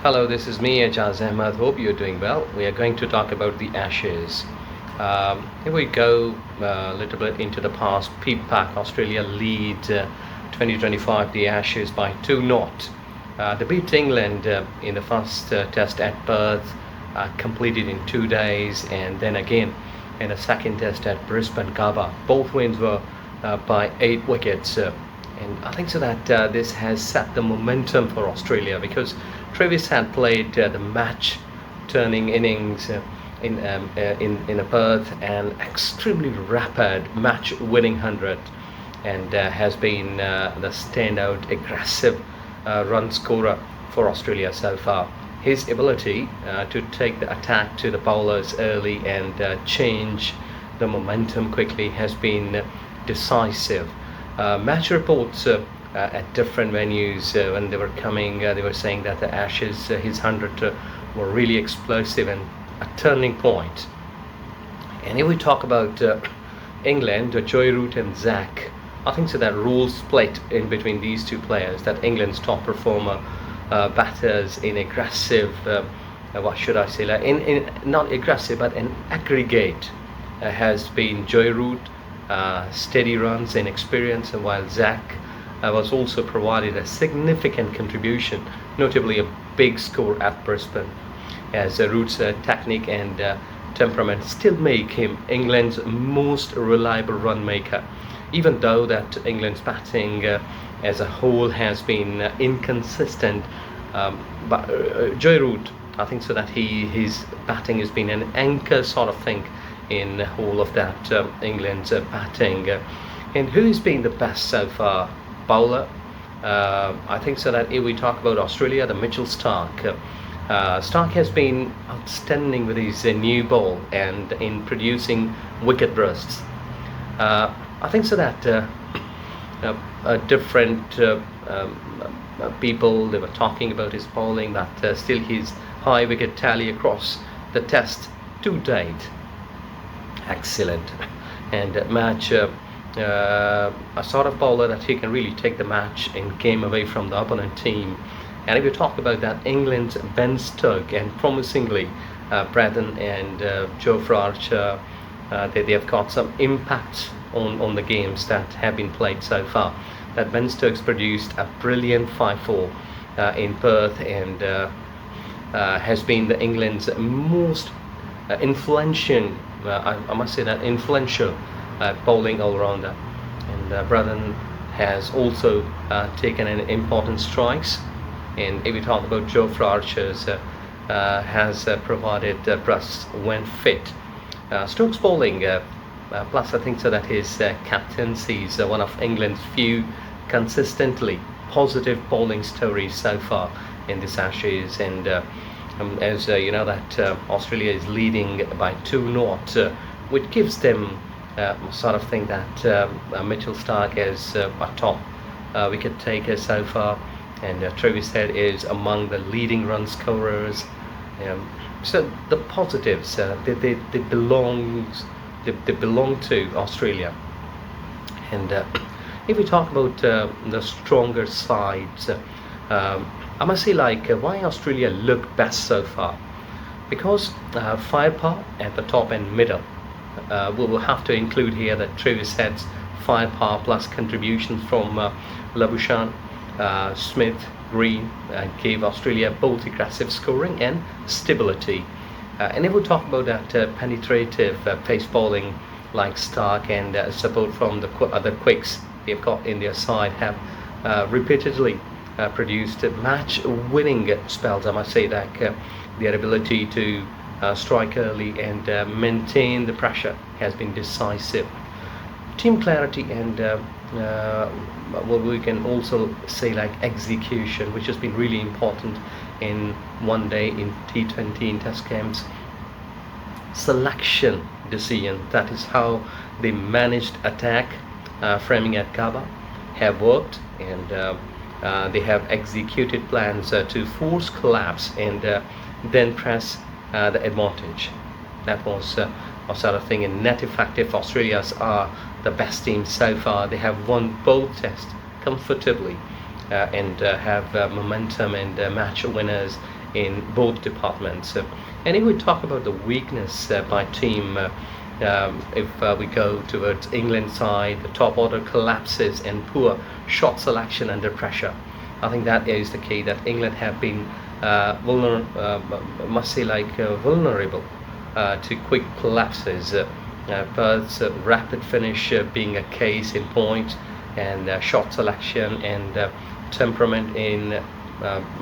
Hello, this is me, Ajaz Ahmad. Hope you're doing well. We are going to talk about the Ashes. Here we go a little bit into the past. Pete Pack, Australia lead 2025 the Ashes by 2-0. They beat England in the first test at Perth, completed in 2 days, and then again in a second test at Brisbane, Gabba. Both wins were by 8 wickets. And I think so that this has set the momentum for Australia because Travis had played the match-turning innings in a Perth, and extremely rapid match-winning 100, and has been the standout aggressive run scorer for Australia so far. His ability to take the attack to the bowlers early and change the momentum quickly has been decisive. Match reports at different venues when they were coming, they were saying that the Ashes, his 100 were really explosive and a turning point. And if we talk about England, Joy Root and Zach, I think so that rules split in between these two players, that England's top performer batters in aggressive, what should I say, like in not aggressive but in aggregate has been Joy Root, steady runs and experience, and while Zach was also provided a significant contribution, notably a big score at Brisbane, as Root's technique and temperament still make him England's most reliable run maker, even though that England's batting as a whole has been inconsistent. But Joy Root, I think so that his batting has been an anchor sort of thing in the whole of that England's batting. And who's been the best so far? Bowler. I think so that if we talk about Australia, the Mitchell Starc. Starc has been outstanding with his new ball and in producing wicket bursts. I think so that different people, they were talking about his bowling, but still his high wicket tally across the test to date, excellent. And match a sort of bowler that he can really take the match and game away from the opponent team. And if you talk about that, England's Ben Stokes and promisingly Braddon and Jofra Archer, they have got some impact on the games that have been played so far. That Ben Stokes produced a brilliant 5-4 in Perth, and has been the England's most influential, I must say that influential bowling all-rounder. And Braddon has also taken an important strikes. And if we talk about Jofra Archer's has provided bursts when fit. Stokes bowling, plus I think so that his captaincy is one of England's few consistently positive bowling stories so far in this Ashes. And as you know that Australia is leading by 2-0, which gives them sort of thing that Mitchell Starc is a top wicket taker so far, and Travis Head is among the leading run scorers. So the positives, they belong to Australia. And if we talk about the stronger sides, I must say why Australia look best so far, because firepower at the top and middle. We will have to include here that Travis Head's firepower plus contributions from Labuschagne, Smith, Green gave Australia both aggressive scoring and stability. And if we talk about that penetrative pace bowling like Starc and support from the other quicks they've got in their side, have repeatedly produced match-winning spells. I must say that their ability to strike early and maintain the pressure has been decisive. Team clarity and what we can also say like execution, which has been really important in one day, in T20, in test games. Selection decision, that is how they managed attack, framing at Gabba, have worked, and they have executed plans to force collapse and then press the advantage. That was a sort of thing in net effective. Australia's are the best team so far. They have won both tests comfortably and have momentum and match winners in both departments. And if we talk about the weakness by team, if we go towards England side, the top order collapses and poor shot selection under pressure. I think that is the key, that England have been vulnerable to quick collapses. Perth's rapid finish being a case in point, and shot selection and temperament in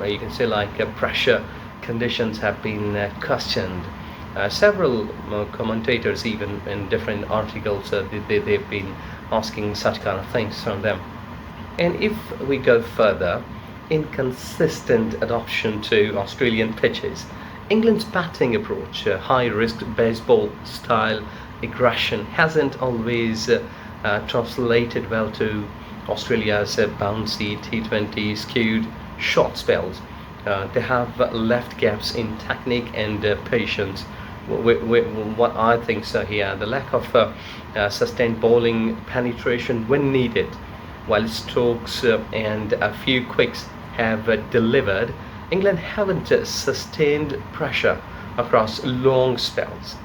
you can say like pressure conditions have been questioned. Several commentators, even in different articles, they've been asking such kind of things from them. And if we go further, inconsistent adoption to Australian pitches, England's batting approach, high-risk baseball style aggression, hasn't always translated well to Australia's bouncy T20 skewed short spells. They have left gaps in technique and patience. What I think so here, the lack of sustained bowling penetration when needed, while strokes and a few quicks have delivered, England haven't sustained pressure across long spells.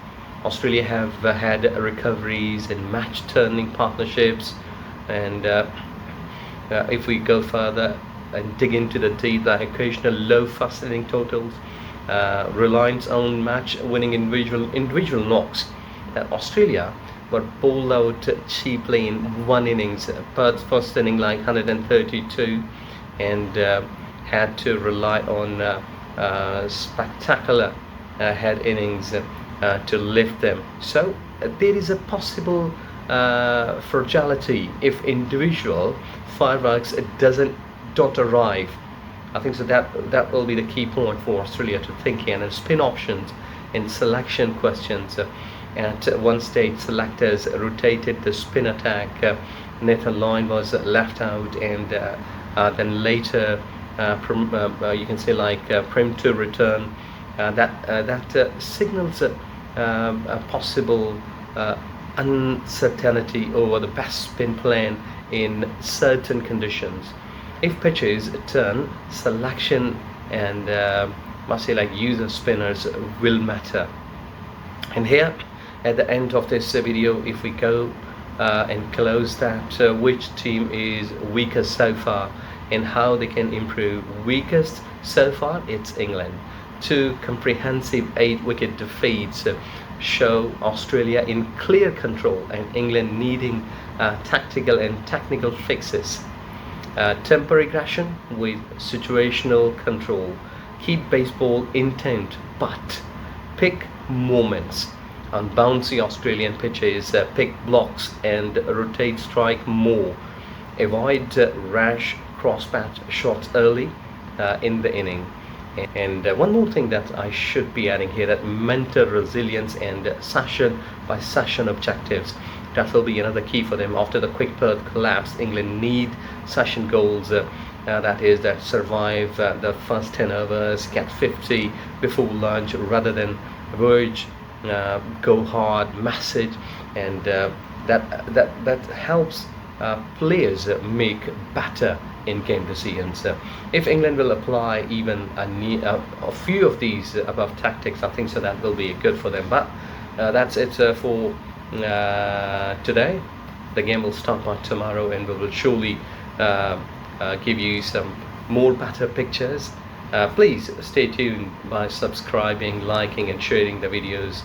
Australia have had recoveries and match-turning partnerships, and if we go further and dig into the deep, the occasional low first inning totals, reliance on match-winning individual knocks. Australia were bowled out cheaply in one innings. Perth's first inning like 132, and had to rely on spectacular head innings to lift them. So there is a possible fragility if individual fireworks don't arrive. I think so that will be the key point for Australia to think in. And spin options and selection questions. At one stage, selectors rotated the spin attack. Nathan Lyon was left out, and then later you can say like Prim to return. That signals a possible uncertainty over the best spin plan in certain conditions. If pitches turn, selection and must say like user spinners will matter. And here at the end of this video, if we go and close that, which team is weakest so far and how they can improve. Weakest so far, it's England. 2 comprehensive 8-wicket defeats show Australia in clear control and England needing tactical and technical fixes. Temper aggression with situational control. Keep baseball intent, but pick moments. On bouncy Australian pitches, pick blocks and rotate strike more. Avoid rash cross-patch shots early in the inning. And one more thing that I should be adding here, that mental resilience and session by session objectives. That will be another key for them. After the quick Perth collapse, England need session goals, that is, that survive the first 10 overs, get 50 before lunch, rather than verge, go hard, message, and that helps players make better in-game decisions. If England will apply even a few of these above tactics, I think so that will be good for them. But that's it for today. The game will start by tomorrow, and we will surely give you some more better pictures. Please stay tuned by subscribing, liking and sharing the videos.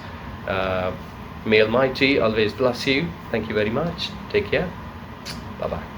May Almighty always bless you. Thank you very much. Take care. Bye bye.